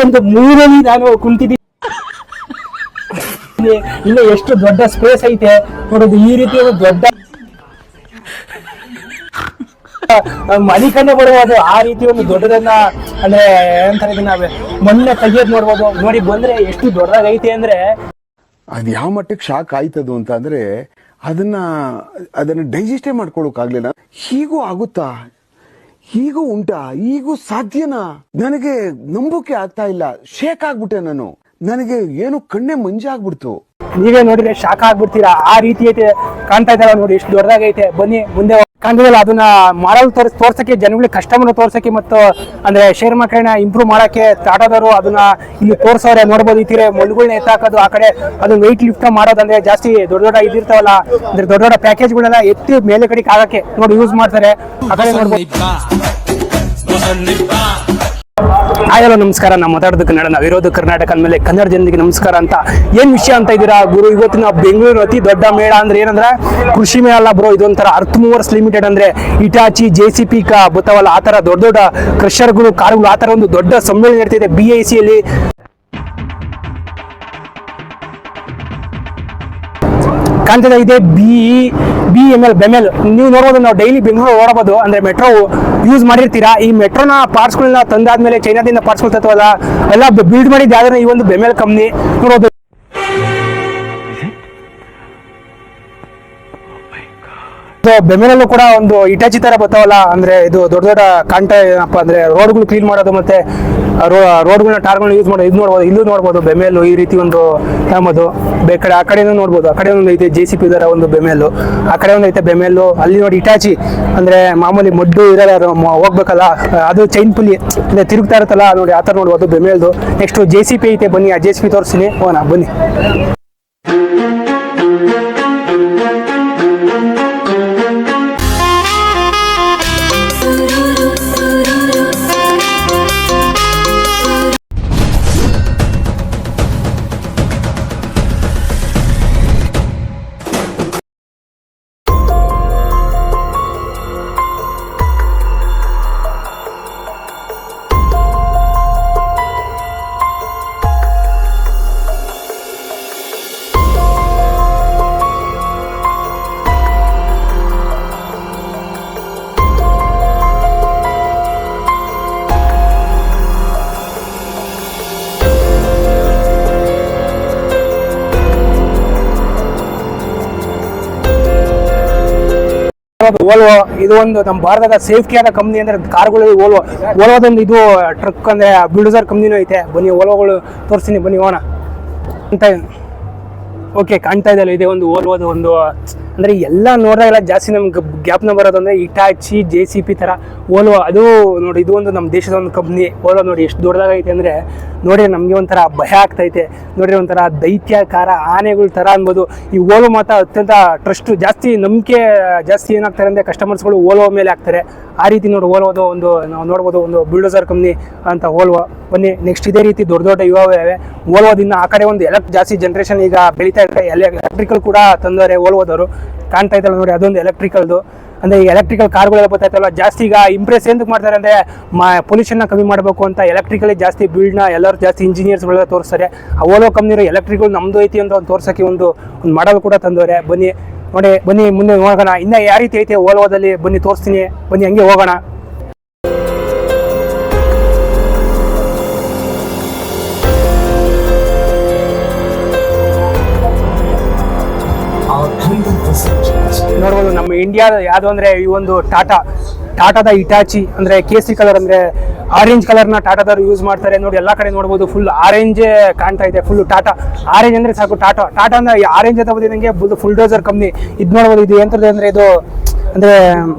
ಒಂದು ಮೂರಲ್ಲಿ ನಾನು ಕುಂತಿದ್ದೀನಿ. ಇನ್ನು ಎಷ್ಟು ದೊಡ್ಡ ಸ್ಪೇಸ್ ಐತೆ ನೋಡೋದು. ಈ ರೀತಿ ಒಂದು ದೊಡ್ಡ ಮನಿಕನ್ನೇ ಬರ್ಬೋದು. ಆ ರೀತಿ ಒಂದು ದೊಡ್ಡದನ್ನ ಅಂದ್ರೆ ಏನಂತಾರೆ ಇದನ್ನ ಮೊನ್ನೆ ತೆಗಿಯೋದು ನೋಡ್ಬೋದು. ನೋಡಿ ಬಂದ್ರೆ ಎಷ್ಟು ದೊಡ್ಡದಾಗೈತೆ ಅಂದ್ರೆ ಅದು ಯಾವ ಮಟ್ಟಕ್ಕೆ ಶಾಕ್ ಆಯ್ತದು ಅಂತ ಅಂದ್ರೆ ಅದನ್ನ ಡೈಜೆಸ್ಟೇ ಮಾಡ್ಕೊಳಕ್ಕಾಗ್ಲಿಲ್ಲ. ಹೀಗೂ ಆಗುತ್ತಾ, ಹೀಗೂ ಉಂಟಾ, ಹೀಗೂ ಸಾಧ್ಯನಾ? ನನಗೆ ನಂಬೋಕೆ ಆಗ್ತಾ ಇಲ್ಲ. ಶೇಕ್ ಆಗ್ಬಿಟ್ಟೆ ನಾನು. ನನಗೆ ಏನು ಕಣ್ಣೆ ಮಂಜಾಗ್ಬಿಡ್ತು. ನೀವೇ ನೋಡಿದ್ರೆ ಶಾಕ್ ಆಗ್ಬಿಡ್ತೀರಾ. ಆ ರೀತಿ ಐತೆ ಕಾಣ್ತಾ ಇದ್ದಾರ ನೋಡಿ, ಎಷ್ಟು ದೊಡ್ಡದಾಗೈತೆ. ಬನ್ನಿ ಮುಂದೆ ಕಾಣ್ತಿದಲ್ಲ, ಅದನ್ನ ಮಾಡಲ್ ತೋರ್ಸಕ್ಕೆ ಜನಗಳಿಗೆ ಕಸ್ಟಮರ್ ತೋರ್ಸಕ್ಕೆ ಮತ್ತು ಅಂದ್ರೆ ಶೇರ್ ಮಾರ್ಕೆಟ್ನ ಇಂಪ್ರೂವ್ ಮಾಡಕ್ಕೆ ಟಾಟಾದವರು ಅದನ್ನ ಇಲ್ಲಿ ತೋರ್ಸೋರೆ ನೋಡ್ಬೋದು. ಈ ತೀರ ಮಣ್ಣುಗಳನ್ನ ಎತ್ತಾಕೋದು, ಆ ಕಡೆ ಅದನ್ನ ವೆಯ್ಟ್ ಲಿಫ್ಟ್ ಮಾಡೋದು, ಅಂದ್ರೆ ಜಾಸ್ತಿ ದೊಡ್ಡ ಇದಿರ್ತಾವಲ್ಲ, ಅಂದ್ರೆ ದೊಡ್ಡ ಪ್ಯಾಕೇಜ್ಗಳನ್ನ ಎತ್ತಿ ಮೇಲೆ ಕಡೆಗೆ ಆಗಕ್ಕೆ ನೋಡಿ ಯೂಸ್ ಮಾಡ್ತಾರೆ. ಆ ಕಡೆ ನೋಡ್ಬೋದು. ಹಾಯ್ ನಮಸ್ಕಾರ. ನಾವು ಮಾತಾಡೋದು ಕನ್ನಡ, ನಾವಿರೋದು ಕರ್ನಾಟಕ ಅಂದಮೇಲೆ ಕನ್ನಡ ಜನರಿಗೆ ನಮಸ್ಕಾರ ಅಂತ ಏನ್ ವಿಷಯ ಅಂತ ಇದ್ದೀರಾ ಗುರು? ಇವತ್ತಿನ ಬೆಂಗಳೂರು ಅತಿ ದೊಡ್ಡ ಮೇಳ ಅಂದ್ರೆ ಏನಂದ್ರೆ ಕೃಷಿ ಮೇಳ ಅಲ್ಲ ಬ್ರೋ, ಇದೊಂಥರ ಅರ್ತ್ ಮೂವರ್ಸ್ ಲಿಮಿಟೆಡ್ ಅಂದ್ರೆ ಇಟಾಚಿ JCP ಗೊತ್ತಾವಲ್ಲ, ಆ ತರ ದೊಡ್ಡ ದೊಡ್ಡ ಕ್ರಷರ್ಗಳು, ಕಾರುಗಳು, ಆ ತರ ಒಂದು ದೊಡ್ಡ ಸಮ್ಮೇಳನ ಇರ್ತಿದೆ BIC ಅಲ್ಲಿ. ಕಾಣ್ತದೆ ಇದೆ BEML ಬೆಮೆಲ್. ನೀವು ನೋಡ್ಬೋದು, ನಾವು ಡೈಲಿ ಬೆಂಗಳೂರು ಓಡಬಹುದು. ಅಂದ್ರೆ ಮೆಟ್ರೋ ಯೂಸ್ ಮಾಡಿರ್ತೀರಾ. ಈ ಮೆಟ್ರೋನ ಪಾರ್ಟ್ಸ್ಗಳನ್ನ ತಂದಾದ್ಮೇಲೆ ಚೈನಾದಿಂದ ಪಾರ್ಟ್ಸ್ಗಳು ತತ್ವಲ್ಲ ಎಲ್ಲ ಬಿಲ್ಡ್ ಮಾಡಿದ್ದು ಯಾವ್ದಾರ ಈ ಒಂದು ಬೆಮೆಲ್ ಕಂಪ್ನಿ ನೋಡೋದು. ಬೆಮೆಲಲ್ಲೂ ಕೂಡ ಒಂದು ಇಟಾಚಿ ತರ ಬರ್ತಾವಲ್ಲ, ಅಂದ್ರೆ ಇದು ದೊಡ್ಡ ದೊಡ್ಡ ಕಾಂಟ ಏನಪ್ಪ ಅಂದ್ರೆ ರೋಡ್ಗಳು ಕ್ಲೀನ್ ಮಾಡೋದು ಮತ್ತೆ ರೋಡ್ಗಳನ್ನ ಟಾರ್ಗಳನ್ನ ಯೂಸ್ ಮಾಡೋದು. ಇದು ನೋಡ್ಬೋದು, ಇಲ್ಲೂ ನೋಡ್ಬೋದು ಬೆಮೆಲ್ ಈ ರೀತಿ ಒಂದು ತಮ್ಮದು. ಆ ಕಡೆನೂ ನೋಡ್ಬೋದು. ಆ ಕಡೆ ಒಂದು ಐತೆ JCP ಇದರ ಒಂದು ಬೆಮೆಲ್ಲು, ಆ ಕಡೆ ಒಂದು ಐತೆ ಬೆಮೆಲ್ಲು. ಅಲ್ಲಿ ನೋಡಿ ಇಟಾಚಿ ಅಂದ್ರೆ ಮಾಮೂಲಿ ಮಡ್ಡು ಇರಲ್ಲ ಹೋಗ್ಬೇಕಲ್ಲ, ಅದು ಚೈನ್ ಪುಲಿ ಅಂದ್ರೆ ತಿರುಗ್ತಾ ಇರುತ್ತಲ್ಲ ನೋಡಿ, ಆ ತರ ನೋಡ್ಬೋದು ಬೆಮೆಲ್ದು. ನೆಕ್ಸ್ಟ್ JCP ಐತೆ, ಬನ್ನಿ ಆ JCP ತೋರಿಸ್ತೀನಿ. ಹೋಗೋಣ ಬನ್ನಿ. ಓಲ್ವೋ ಇದು ಒಂದು ನಮ್ಮ ಭಾರತದ ಸೇಫ್ಟಿ ಆದ ಕಂಪ್ನಿ ಅಂದ್ರೆ ಕಾರ್ಗಳು. ಓಲ್ವೋದೊಂದು ಇದು ಟ್ರಕ್ ಅಂದ್ರೆ ಬಿಲ್ಡೋಸರ್ ಕಂಪ್ನಿನೂ ಐತೆ. ಬನ್ನಿ ಓಲ್ವೋಗಳು ತೋರಿಸ್ತೀನಿ, ಬನ್ನಿ ಹೋಗೋಣ ಅಂತ. ಓಕೆ, ಕಾಣ್ತಾ ಇದೆಯಲ್ಲ, ಇದೆ ಒಂದು ಓಲ್ವೋದು ಒಂದು ಅಂದ್ರೆ ಎಲ್ಲ ನೋಡಿದಾಗೆಲ್ಲ ಜಾಸ್ತಿ ನಮ್ಗೆ ಗ್ಯಾಪ್ನ ಬರೋದು ಅಂದ್ರೆ ಇಟಾಚಿ JCP ತರ ಓಲ್ವೋ. ಅದು ನೋಡಿ, ಇದು ಒಂದು ನಮ್ಮ ದೇಶದ ಒಂದು ಕಂಪ್ನಿ. ಓಲ್ವೋ ನೋಡಿ ಎಷ್ಟು ದೊಡ್ಡದಾಗೈತೆ ಅಂದ್ರೆ ನೋಡಿ ನಮಗೆ ಒಂಥರ ಭಯ ಆಗ್ತೈತೆ. ನೋಡ್ರಿ ಒಂಥರ ದೈತ್ಯಕಾರ ಆನೆಗಳ ತರ ಅನ್ಬೋದು. ಈ ಓಲ್ವೋ ಮಾತ್ರ ಅತ್ಯಂತ ಟ್ರಸ್ಟ್ ಜಾಸ್ತಿ, ನಂಬಿಕೆ ಜಾಸ್ತಿ ಏನಾಗ್ತಾರೆ ಅಂದ್ರೆ ಕಸ್ಟಮರ್ಸ್ಗಳು ಓಲ್ವೋ ಮೇಲೆ ಆಗ್ತಾರೆ. ಆ ರೀತಿ ನೋಡಿ ಓಲ್ವೋದು ಒಂದು ನಾವು ನೋಡ್ಬೋದು, ಒಂದು ಬಿಲ್ಡೋಸರ್ ಕಂಪ್ನಿ ಅಂತ ಓಲ್ವೋ. ಬನ್ನಿ ನೆಕ್ಸ್ಟ್ ಇದೇ ರೀತಿ ದೊಡ್ಡ ದೊಡ್ಡ ಇವೆ ಓಲ್ವೋದಿಂದ. ಆ ಕಡೆ ಒಂದು ಜಾಸ್ತಿ ಜನರೇಷನ್ ಈಗ ಬೆಳೀತಾ ಇದ್ದಾರೆ. ಎಲೆಕ್ಟ್ರಿಕಲ್ ಕೂಡ ತಂದವರೆ ಓಲ್ವೋದವರು. ಕಾಣ್ತಾ ಇದ್ದಲ್ಲ ನೋಡಿ, ಅದೊಂದು ಎಲೆಕ್ಟ್ರಿಕಲ್ದು. ಅಂದ್ರೆ ಈ ಎಲೆಕ್ಟ್ರಿಕಲ್ ಕಾರ್ಗಳೆಲ್ಲ ಬರ್ತಾಯಿತ್ತಲ್ಲ ಜಾಸ್ತಿ. ಈಗ ಇಂಪ್ರೆಸ್ ಏನಕ್ಕೆ ಮಾಡ್ತಾರೆ ಅಂದ್ರೆ ಪೊಲ್ಯೂಷನ್ನ ಕಮ್ಮಿ ಮಾಡಬೇಕು ಅಂತ ಎಲೆಕ್ಟ್ರಿಕಲಿ ಜಾಸ್ತಿ ಬಿಲ್ಡ್ನ ಎಲ್ಲರೂ ಜಾಸ್ತಿ ಇಂಜಿನಿಯರ್ಸ್ಗಳೆಲ್ಲ ತೋರಿಸ್ತಾರೆ. ಆ ಓಲೋ ಕಂಪ್ನಿ ಎಲೆಕ್ಟ್ರಿಕಲ್ ನಮ್ದು ಐತಿ ಅಂತ ಒಂದು ತೋರ್ಸೋಕ್ಕೆ ಒಂದು ಮಾಡಲ್ ಕೂಡ ತಂದವ್ರೆ. ಬನ್ನಿ ನೋಡಿ, ಬನ್ನಿ ಮುಂದೆ ಹೋಗೋಣ. ಇನ್ನು ಯಾವ ರೀತಿ ಐತೆ ಓಲ್ವೋದಲ್ಲಿ ಬನ್ನಿ ತೋರಿಸ್ತೀನಿ. ಬನ್ನಿ ಹಂಗೆ ಹೋಗೋಣ. ನೋಡ್ಬೋದು ನಮ್ಮ ಇಂಡಿಯಾದ ಯಾವುದು ಅಂದ್ರೆ ಈ ಒಂದು ಟಾಟಾದ ಇಟಾಚಿ ಅಂದ್ರೆ ಕೇಸರಿ ಕಲರ್ ಅಂದ್ರೆ ಆರೆಂಜ್ ಕಲರ್ನ ಟಾಟಾದವರು ಯೂಸ್ ಮಾಡ್ತಾರೆ ನೋಡಿ. ಎಲ್ಲ ಕಡೆ ನೋಡ್ಬೋದು ಫುಲ್ ಆರೆಂಜೇ ಕಾಣ್ತಾ ಇದೆ. ಫುಲ್ ಟಾಟಾ ಆರೆಂಜ್ ಅಂದ್ರೆ ಸಾಕು. ಟಾಟಾ ಅಂದ್ರೆ ಆರೆಂಜ್ ಅಂತ ಬಂದಿದ್ದಂಗೆ ಫುಲ್ಡೋಸರ್ ಕಂಪ್ನಿ. ಇದು ನೋಡ್ಬೋದು, ಇದು ಎಂತದ್ದು ಅಂದ್ರೆ ಇದು ಅಂದ್ರೆ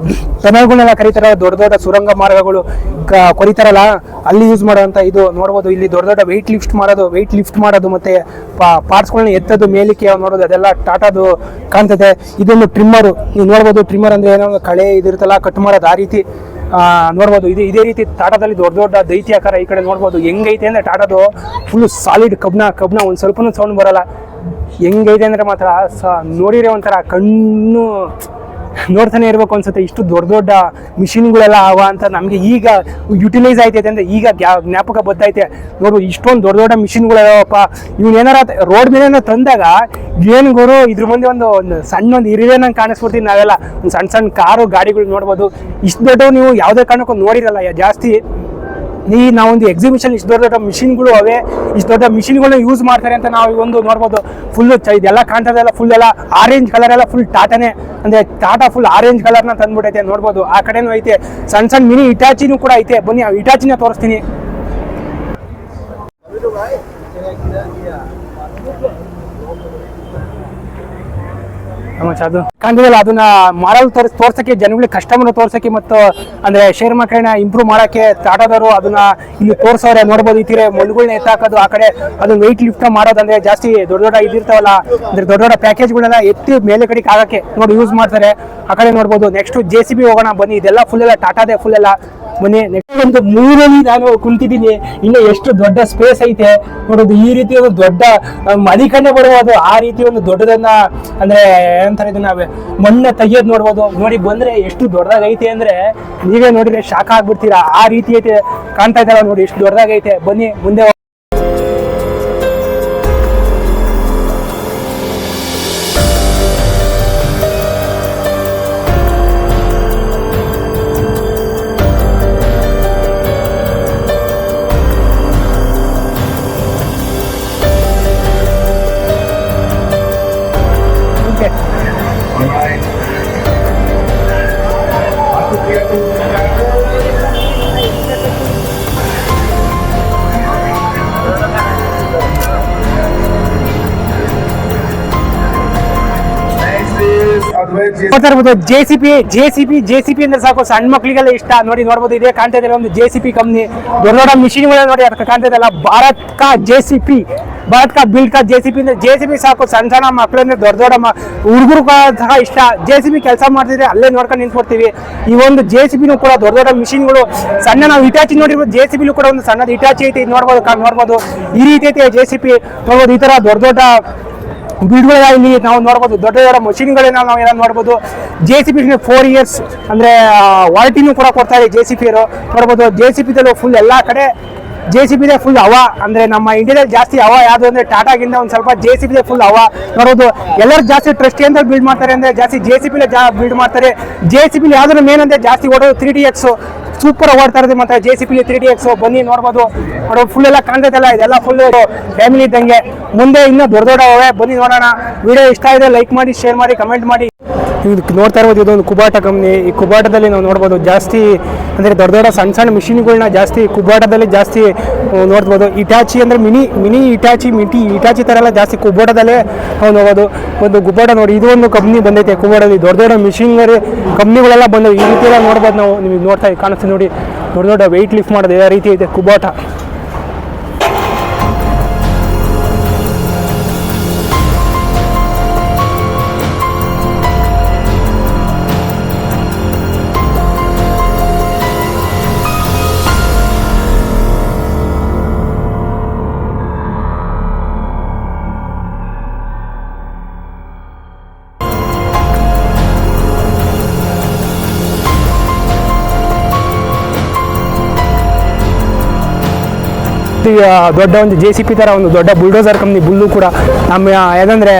ಟನಲ್ಗಳನ್ನೆಲ್ಲ ಕರೀತಾರ, ದೊಡ್ಡ ದೊಡ್ಡ ಸುರಂಗ ಮಾರ್ಗಗಳು ಕೊರಿತಾರಲ್ಲ ಅಲ್ಲಿ ಯೂಸ್ ಮಾಡೋಂಥ ಇದು ನೋಡ್ಬೋದು. ಇಲ್ಲಿ ದೊಡ್ಡ ದೊಡ್ಡ ವೆಯ್ಟ್ ಲಿಫ್ಟ್ ಮಾಡೋದು ಮತ್ತೆ ಪಾರ್ಟ್ಸ್ಗಳನ್ನ ಎತ್ತೋದು ಮೇಲಿಕ್ಕೆ ನೋಡೋದು, ಅದೆಲ್ಲ ಟಾಟಾದು ಕಾಣ್ತದೆ. ಇದೊಂದು ಟ್ರಿಮ್ಮರು, ನೀವು ನೋಡ್ಬೋದು. ಟ್ರಿಮ್ಮರ್ ಅಂದ್ರೆ ಏನೋ ಕಳೆ ಇದಿರುತ್ತಲ್ಲ ಕಟ್ ಮಾಡೋದು, ಆ ರೀತಿ ನೋಡ್ಬೋದು. ಇದೇ ರೀತಿ ಟಾಟಾದಲ್ಲಿ ದೊಡ್ಡ ದೊಡ್ಡ ದೈತ್ಯಾಕಾರ ಈ ಕಡೆ ನೋಡ್ಬೋದು. ಹೆಂಗೈತೆ ಅಂದ್ರೆ ಟಾಟಾದು ಫುಲ್ ಸಾಲಿಡ್ ಕಬ್ನ ಒಂದು ಸ್ವಲ್ಪನೂ ಸೌಂಡ್ ಬರಲ್ಲ. ಹೆಂಗೈತೆ ಅಂದ್ರೆ ಮಾತ್ರ ನೋಡಿದ್ರೆ ಒಂಥರ ಕಣ್ಣು ನೋಡ್ತಾನೆ ಇರ್ಬೇಕು ಅನ್ಸುತ್ತೆ. ಇಷ್ಟು ದೊಡ್ಡ ದೊಡ್ಡ ಮಿಷಿನ್ಗಳೆಲ್ಲ ಅವ ಅಂತ ನಮಗೆ ಈಗ ಯುಟಿಲೈಸ್ ಆಯ್ತೈತೆ ಅಂದರೆ ಈಗ ಜ್ಞಾಪಕ ಬರ್ತೈತೆ. ನೋಡ್ಬೋದು ಇಷ್ಟೊಂದು ದೊಡ್ಡ ದೊಡ್ಡ ಮಿಷಿನ್ಗಳಪ್ಪ. ಇವ್ನು ಏನಾರ ರೋಡ್ ಮೇಲೆ ತಂದಾಗ ಏನು ಗುರು ಇದ್ರ ಮುಂದೆ ಒಂದು ಸಣ್ಣ ಒಂದು ಇರಿವೆ ನಂಗೆ ಕಾಣಿಸ್ಬಿಡ್ತೀವಿ ನಾವೆಲ್ಲ. ಒಂದು ಸಣ್ಣ ಸಣ್ಣ ಕಾರು ಗಾಡಿಗಳು ನೋಡ್ಬೋದು. ಇಷ್ಟು ದೊಡ್ಡವು ನೀವು ಯಾವುದೇ ಕಾರಣಕ್ಕೂ ನೋಡಿರಲ್ಲ ಜಾಸ್ತಿ. ನಾವೊಂದು ಎಕ್ಸಿಬಿಷನ್ ಇಷ್ಟು ದೊಡ್ಡ ದೊಡ್ಡ ಮಿಷಿನ್ಗಳು ಅವೆ, ಇಷ್ಟು ದೊಡ್ಡ ಮಿಷಿನ್ಗಳನ್ನ ಯೂಸ್ ಮಾಡ್ತಾರೆ ಅಂತ ನಾವು ಒಂದು ನೋಡ್ಬೋದು. ಫುಲ್ಲು ಇದೆಲ್ಲ ಕಾಣ್ತದೆಲ್ಲ ಫುಲ್ ಎಲ್ಲ ಆರೆಂಜ್ ಕಲರ್ ಎಲ್ಲ ಫುಲ್ ಟಾಟಾನೇ, ಅಂದರೆ ಟಾಟಾ ಫುಲ್ ಆರೆಂಜ್ ಕಲರ್ನ ತಂದ್ಬಿಟ್ಟೈತೆ ನೋಡ್ಬೋದು. ಆ ಕಡೆನೂ ಐತೆ ಸಣ್ಣ ಸಣ್ಣ ಮಿನಿ ಇಟಾಚಿನೂ ಕೂಡ ಐತೆ. ಬನ್ನಿ ಆ ಇಟಾಚಿನ ತೋರಿಸ್ತೀನಿ. ಅದು ಕಾಣ್ತಿದಲ್ಲ, ಅದನ್ನ ಮಾರಲ್ ತೋರ್ಸಕ್ಕೆ ಜನಗಳಿಗೆ ಕಸ್ಟಮರ್ ತೋರ್ಸಕ್ಕೆ ಮತ್ತು ಅಂದ್ರೆ ಶೇರ್ ಮಾರ್ಕೆಟ್ನ ಇಂಪ್ರೂವ್ ಮಾಡಕ್ಕೆ ಟಾಟಾದವರು ಅದನ್ನ ಇಲ್ಲಿ ತೋರ್ಸೋರೆ ನೋಡ್ಬೋದು. ಈ ತೀರ ಮಣ್ಣುಗಳನ್ನ ಎತ್ತಾಕೋದು, ಆ ಕಡೆ ಅದನ್ನ ವೆಯ್ಟ್ ಲಿಫ್ಟ್ ಮಾಡೋದಂದ್ರೆ ಜಾಸ್ತಿ ದೊಡ್ಡ ದೊಡ್ಡ ಇದಿರ್ತಾವಲ್ಲ, ಅಂದ್ರೆ ದೊಡ್ಡ ದೊಡ್ಡ ಪ್ಯಾಕೇಜ್ಗಳನ್ನ ಎತ್ತಿ ಮೇಲೆ ಕಡೆಗೆ ಆಗಕ್ಕೆ ನೋಡಿ ಯೂಸ್ ಮಾಡ್ತಾರೆ. ಆ ಕಡೆ ನೋಡ್ಬೋದು. ನೆಕ್ಸ್ಟ್ JCB ಹೋಗೋಣ ಬನ್ನಿ. ಇದೆಲ್ಲ ಫುಲ್ ಎಲ್ಲ ಟಾಟಾದೆ ಫುಲ್ ಎಲ್ಲ. ಬನ್ನಿ ನೆಕ್ಸ್ಟ್ ಒಂದು ಮೂರಲ್ಲಿ ನಾನು ಕುಂತಿದ್ದೀನಿ. ಇನ್ನು ಎಷ್ಟು ದೊಡ್ಡ ಸ್ಪೇಸ್ ಐತೆ ನೋಡೋದು. ಈ ರೀತಿ ಒಂದು ದೊಡ್ಡ ಮದಿಕಣ್ಣೆ ಬರುವುದು ಆ ರೀತಿ ಒಂದು ದೊಡ್ಡದನ್ನ ಅಂದ್ರೆ ಏನಂತಾರೆ ಇದನ್ನ ಮಣ್ಣೆ ತೆಗಿಯೋದು ನೋಡ್ಬೋದು. ನೋಡಿ ಬಂದ್ರೆ ಎಷ್ಟು ದೊಡ್ಡದಾಗೈತೆ ಅಂದ್ರೆ ನೀವೇ ನೋಡಿದ್ರೆ ಶಾಕ್ ಆಗ್ಬಿಡ್ತೀರಾ. ಆ ರೀತಿ ಐತೆ ಕಾಣ್ತಾ ಇದ್ದಾರ ನೋಡಿ, ಎಷ್ಟು ದೊಡ್ಡದಾಗೈತೆ. ಬನ್ನಿ ಮುಂದೆ. JCB ಅಂದ್ರೆ ಸಾಕು, ಸಣ್ಣ ಮಕ್ಳಿಗೆಲ್ಲ ಇಷ್ಟ. ನೋಡ್ಬೋದು ಇದೇ ಕಾಣ್ತಾ ಇದೆ ಒಂದು JCB ಕಂಪ್ನಿ. ದೊಡ್ಡ ದೊಡ್ಡ ಮಿಷಿನ್ಗಳ ನೋಡಿ ಅದಕ್ಕೆ ಕಾಣ್ತಾ ಇದೆಲ್ಲ ಭಾರತ್ ಕಾ ಬಿಲ್ಡ್ ಕಾ JCB ಅಂದ್ರೆ JCB ಸಾಕು. ಸಣ್ಣ ಸಣ್ಣ ಮಕ್ಕಳಂದ್ರೆ ದೊಡ್ಡ ದೊಡ್ಡ ಹುಡುಗರು ಸಹ ಇಷ್ಟ. JCB ಕೆಲಸ ಮಾಡ್ತಿದ್ರೆ ಅಲ್ಲೇ ನೋಡ್ಕೊಂಡು ನಿಂತ್ಕೊಡ್ತೀವಿ. ಈ ಒಂದು JCBನೂ ಕೂಡ ದೊಡ್ಡ ದೊಡ್ಡ ಮಿಷಿನ್ಗಳು. ಸಣ್ಣ ನಾವು ಇಟಾಚಿ ನೋಡಿರ್ಬೋದು, JCBಲೂ ಕೂಡ ಒಂದು ಸಣ್ಣದ ಇಟಾಚಿ ಐತಿ. ನೋಡ್ಬೋದು ಈ ರೀತಿ ಐತೆ JCB. ನೋಡ್ಬೋದು ಈ ತರ ದೊಡ್ಡ ದೊಡ್ಡ ಬಿಲ್ಡ್ಗಳ ಇಲ್ಲಿ ನಾವು ನೋಡ್ಬೋದು. ದೊಡ್ಡ ದೊಡ್ಡ ಮಷಿನ್ಗಳನ್ನ ನಾವು ಏನಾದ್ರು ನೋಡ್ಬೋದು. JCB 4 years ಅಂದ್ರೆ ವಾರಂಟಿನೂ ಕೂಡ ಕೊಡ್ತಾರೆ JCB ಅವರು. ನೋಡ್ಬೋದು JCB ಫುಲ್ ಎಲ್ಲ ಕಡೆ JCB ಫುಲ್ ಹವಾ. ಅಂದ್ರೆ ನಮ್ಮ ಇಂಡಿಯಾದಲ್ಲಿ ಜಾಸ್ತಿ ಹವಾ ಯಾವುದು ಅಂದ್ರೆ ಟಾಟಾಗಿಂದ ಒಂದು ಸ್ವಲ್ಪ JCB ಫುಲ್ ಹವಾ. ನೋಡೋದು ಎಲ್ಲರೂ ಜಾಸ್ತಿ ಟ್ರಸ್ಟ್ ಅಂತ ಬಿಲ್ಡ್ ಮಾಡ್ತಾರೆ ಅಂದ್ರೆ ಜಾಸ್ತಿ JCB ಬಿಲ್ಡ್ ಮಾಡ್ತಾರೆ. JCB ಯಾವ್ದು ಮೇನ್ ಅಂದ್ರೆ ಜಾಸ್ತಿ ಓಡೋದು 3DX ಸೂಪರ್ ಓಡ್ತಾ ಇರೋದು ಮತ್ತೆ JCB 3DX. ಬನ್ನಿ ನೋಡ್ಬೋದು ಫುಲ್ ಎಲ್ಲ ಕಾಣ್ತೈತಲ್ಲ, ಇದೆಲ್ಲ ಫುಲ್ ಫ್ಯಾಮಿಲಿ ಇದ್ದಂಗೆ. ಮುಂದೆ ಇನ್ನೂ ದೊಡ್ಡ ದೊಡ್ಡ ಅವೇ, ಬನ್ನಿ ನೋಡೋಣ. ವಿಡಿಯೋ ಇಷ್ಟ ಇದೆ ಲೈಕ್ ಮಾಡಿ, ಶೇರ್ ಮಾಡಿ, ಕಮೆಂಟ್ ಮಾಡಿ. ನೋಡ್ತಾ ಇರ್ಬೋದು ಇದೊಂದು ಕುಬಾಟ ಕಂಪ್ನಿ. ಈ ಕುಬಾಟದಲ್ಲಿ ನಾವು ನೋಡ್ಬೋದು ಜಾಸ್ತಿ ಅಂದರೆ ದೊಡ್ಡ ದೊಡ್ಡ ಸಣ್ಣ ಸಣ್ಣ ಮಿಷಿನ್ಗಳನ್ನ ಜಾಸ್ತಿ ಕುಬಾಟದಲ್ಲಿ ಜಾಸ್ತಿ ನೋಡ್ಬೋದು. ಇಟಾಚಿ ಅಂದರೆ ಮಿನಿ ಇಟಾಚಿ ಥರ ಎಲ್ಲ ಜಾಸ್ತಿ ಕುಬಾಟದಲ್ಲೇ ನಾವು ನೋಡ್ಬೋದು. ಒಂದು ಕುಬಾಟ ನೋಡಿ, ಇದು ಒಂದು ಕಂಪ್ನಿ ಬಂದೈತೆ ಕುಬಾಟದಲ್ಲಿ. ದೊಡ್ಡ ದೊಡ್ಡ ಮಿಷಿನರಿ ಕಂಪ್ನಿಗಳೆಲ್ಲ ಬಂದವು. ಈ ರೀತಿ ಎಲ್ಲ ನೋಡ್ಬೋದು ನಾವು. ನಿಮಗೆ ನೋಡ್ತಾ ಕಾಣಿಸ್ತೀವಿ ನೋಡಿ, ದೊಡ್ಡ ದೊಡ್ಡ ವೆಯ್ಟ್ ಲಿಫ್ಟ್ ಮಾಡೋದು ಯಾವ ರೀತಿ ಐತೆ ಕುಬಾಟ. ದೊಡ್ಡ ಒಂದು JCB ಥರ ಒಂದು ದೊಡ್ಡ ಬುಲ್ಡೋಸರ್ ಕಂಪ್ನಿ ಬುಲ್ಲು ಕೂಡ. ನಮ್ಮ ಯಾಕಂದರೆ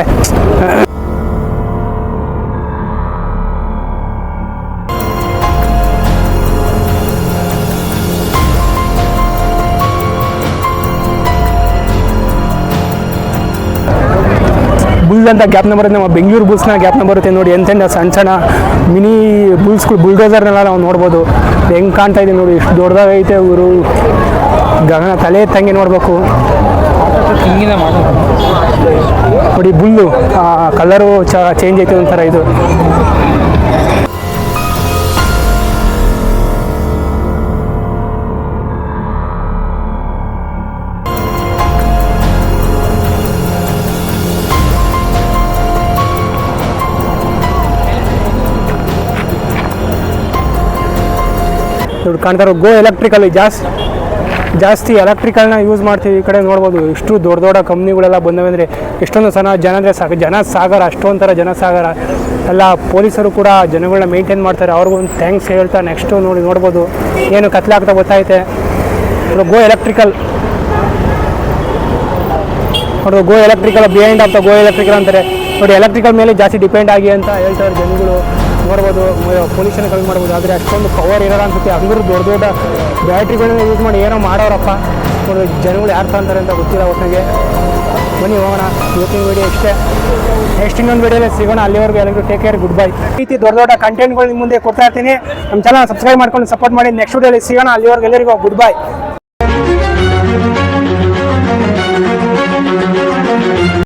ಬುಲ್ ಅಂತ ಗ್ಯಾಪ್ ನಂಬರ್ ನಮ್ಮ ಬೆಂಗಳೂರು ಬುಲ್ಸ್ನ ಗ್ಯಾಪ್ ನಂಬರ್ ಬರುತ್ತೆ ನೋಡಿ. ಎಂತೆಂಥ ಸಣ್ಣ ಸಣ್ಣ ಮಿನಿ ಬುಲ್ಸ್ಗಳು ಬುಲ್ಡೋಸರ್ನೆಲ್ಲ ನಾವು ನೋಡ್ಬೋದು. ಹೆಂಗೆ ಕಾಣ್ತಾ ಇದೆ ನೋಡಿ, ಎಷ್ಟು ದೊಡ್ಡದಾಗೈತೆ. ಅವರು ಗಗನ ತಲೆ ಎತ್ತಂಗೆ ನೋಡಬೇಕು. ನೋಡಿ ಬುಲ್ಲು ಕಲರು ಚೇಂಜ್ ಐತೆ ಒಂಥರ ಇದು. ನೋಡಿ ಕಾಣ್ತಾ ಇರೋ ಗೋ ಎಲೆಕ್ಟ್ರಿಕಲ್ ಜಾಸ್ತಿ ಎಲೆಕ್ಟ್ರಿಕಲ್ನ ಯೂಸ್ ಮಾಡ್ತೀವಿ. ಈ ಕಡೆ ನೋಡ್ಬೋದು ಎಷ್ಟು ದೊಡ್ಡ ದೊಡ್ಡ ಕಂಪ್ನಿಗಳೆಲ್ಲ ಬಂದವೆ ಅಂದರೆ ಎಷ್ಟೊಂದು ಜನ ಅಂದರೆ ಜನ ಸಾಗರ, ಅಷ್ಟೊಂಥರ ಜನಸಾಗರ. ಎಲ್ಲ ಪೊಲೀಸರು ಕೂಡ ಜನಗಳನ್ನ ಮೇಂಟೈನ್ ಮಾಡ್ತಾರೆ, ಅವ್ರಿಗೂ ಒಂದು ಥ್ಯಾಂಕ್ಸ್ ಹೇಳ್ತಾ ನೆಕ್ಸ್ಟು ನೋಡ್ಬೋದು ಏನು ಕತ್ಲಾಗ್ತಾ ಗೊತ್ತಾಯ್ತೆ. ಗೋ ಎಲೆಕ್ಟ್ರಿಕಲ್ ನೋಡೋದು, go electrical behind of the go electrical ಅಂತಾರೆ ನೋಡಿ. ಎಲೆಕ್ಟ್ರಿಕಲ್ ಮೇಲೆ ಜಾಸ್ತಿ ಡಿಪೆಂಡ್ ಆಗಿ ಅಂತ ಹೇಳ್ತಾರೆ ಜನಗಳು, ನೋಡ್ಬೋದು. ಪೊಲ್ಯೂಷನ್ ಕಮ್ಮಿ ಮಾಡ್ಬೋದು, ಆದರೆ ಅಷ್ಟೊಂದು ಪವರ್ ಇರೋಲ್ಲ ಅನ್ಸುತ್ತೆ. ಹಂಗರು ದೊಡ್ಡ ದೊಡ್ಡ ಬ್ಯಾಟ್ರಿಗಳನ್ನ ಯೂಸ್ ಮಾಡಿ ಏನೋ ಮಾಡೋರಪ್ಪ. ನೋಡಿ ಜನಗಳು ಯಾರು ತಗೊಂತಾರೆ ಅಂತ ಗೊತ್ತಿಲ್ಲ ಒಟ್ಟಿಗೆ. ಬನ್ನಿ ಹೋಗೋಣ. ಇವತ್ತಿನ ವೀಡಿಯೋ ಇಷ್ಟೇ, ನೆಕ್ಸ್ಟ್ ಇನ್ನೊಂದು ವೀಡಿಯೋದಲ್ಲಿ ಸಿಗೋಣ. ಅಲ್ಲಿವರೆಗೂ ಎಲ್ಲರಿಗೂ ಟೇಕ್ ಕೇರ್, ಗುಡ್ ಬೈ. ಈ ರೀತಿ ದೊಡ್ಡ ದೊಡ್ಡ ಕಂಟೆಂಟ್ಗಳು ನಿಮ್ಮ ಮುಂದೆ ಕೊಡ್ತಾ ಇರ್ತೀನಿ. ನಮ್ಮ ಚಾನಲ್ ಸಬ್ಸ್ಕ್ರೈಬ್ ಮಾಡ್ಕೊಂಡು ಸಪೋರ್ಟ್ ಮಾಡಿ. ನೆಕ್ಸ್ಟ್ ವೀಡಿಯೋದಲ್ಲಿ ಸಿಗೋಣ. ಅಲ್ಲಿವರೆಗೂ ಎಲ್ಲರಿಗೂ ಗುಡ್ ಬೈ.